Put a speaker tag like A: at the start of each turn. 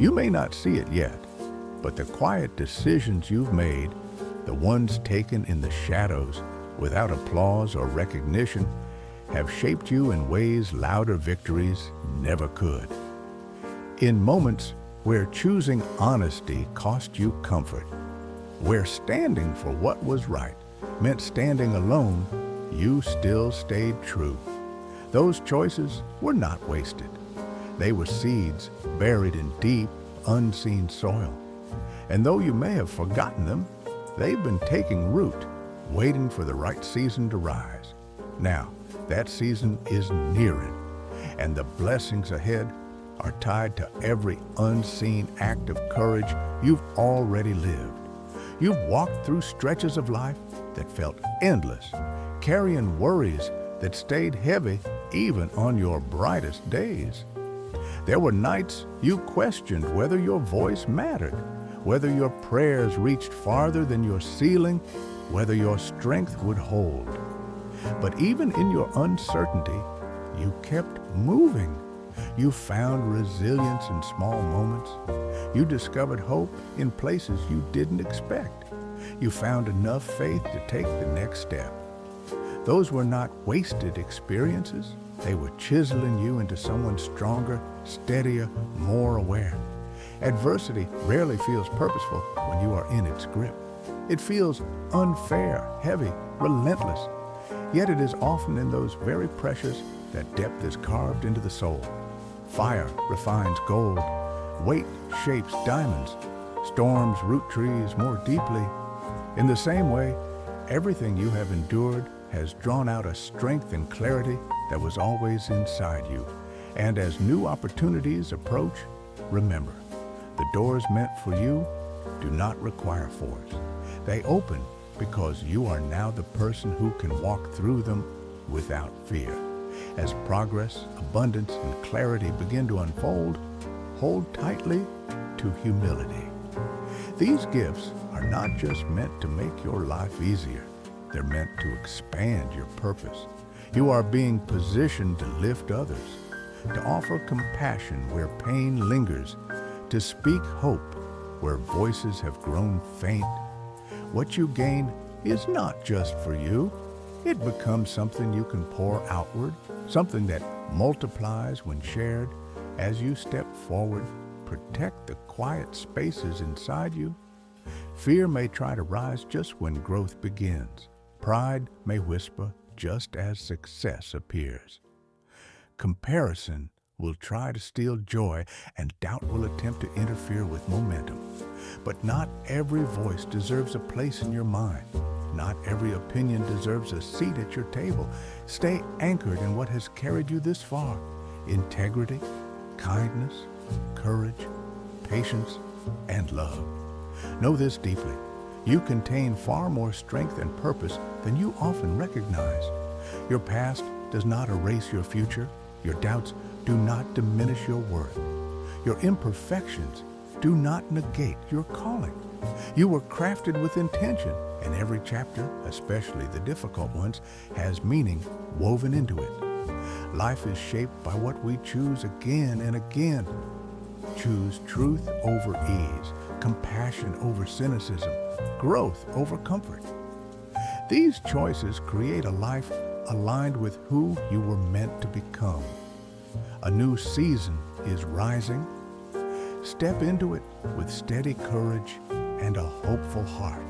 A: You may not see it yet, but the quiet decisions you've made, the ones taken in the shadows without applause or recognition, have shaped you in ways louder victories never could. In moments where choosing honesty cost you comfort, where standing for what was right meant standing alone, you still stayed true. Those choices were not wasted. They were seeds buried in deep, unseen soil. And though you may have forgotten them, they've been taking root, waiting for the right season to rise. Now, that season is nearing, and the blessings ahead are tied to every unseen act of courage you've already lived. You've walked through stretches of life that felt endless, carrying worries that stayed heavy even on your brightest days. There were nights you questioned whether your voice mattered, whether your prayers reached farther than your ceiling, whether your strength would hold. But even in your uncertainty, you kept moving. You found resilience in small moments. You discovered hope in places you didn't expect. You found enough faith to take the next step. Those were not wasted experiences. They were chiseling you into someone stronger, steadier, more aware. Adversity rarely feels purposeful when you are in its grip. It feels unfair, heavy, relentless. Yet it is often in those very pressures that depth is carved into the soul. Fire refines gold. Weight shapes diamonds. Storms root trees more deeply. In the same way, everything you have endured has drawn out a strength and clarity that was always inside you. And as new opportunities approach, remember, the doors meant for you do not require force. They open because you are now the person who can walk through them without fear. As progress, abundance, and clarity begin to unfold, hold tightly to humility. These gifts are not just meant to make your life easier. They're meant to expand your purpose. You are being positioned to lift others, to offer compassion where pain lingers, to speak hope where voices have grown faint. What you gain is not just for you. It becomes something you can pour outward, something that multiplies when shared. As you step forward, protect the quiet spaces inside you. Fear may try to rise just when growth begins. Pride may whisper just as success appears. Comparison will try to steal joy, and doubt will attempt to interfere with momentum. But not every voice deserves a place in your mind. Not every opinion deserves a seat at your table. Stay anchored in what has carried you this far. Integrity, kindness, courage, patience, and love. Know this deeply. You contain far more strength and purpose than you often recognize. Your past does not erase your future. Your doubts do not diminish your worth. Your imperfections do not negate your calling. You were crafted with intention, and every chapter, especially the difficult ones, has meaning woven into it. Life is shaped by what we choose again and again. Choose truth over ease, compassion over cynicism, growth over comfort. These choices create a life aligned with who you were meant to become. A new season is rising. Step into it with steady courage and a hopeful heart.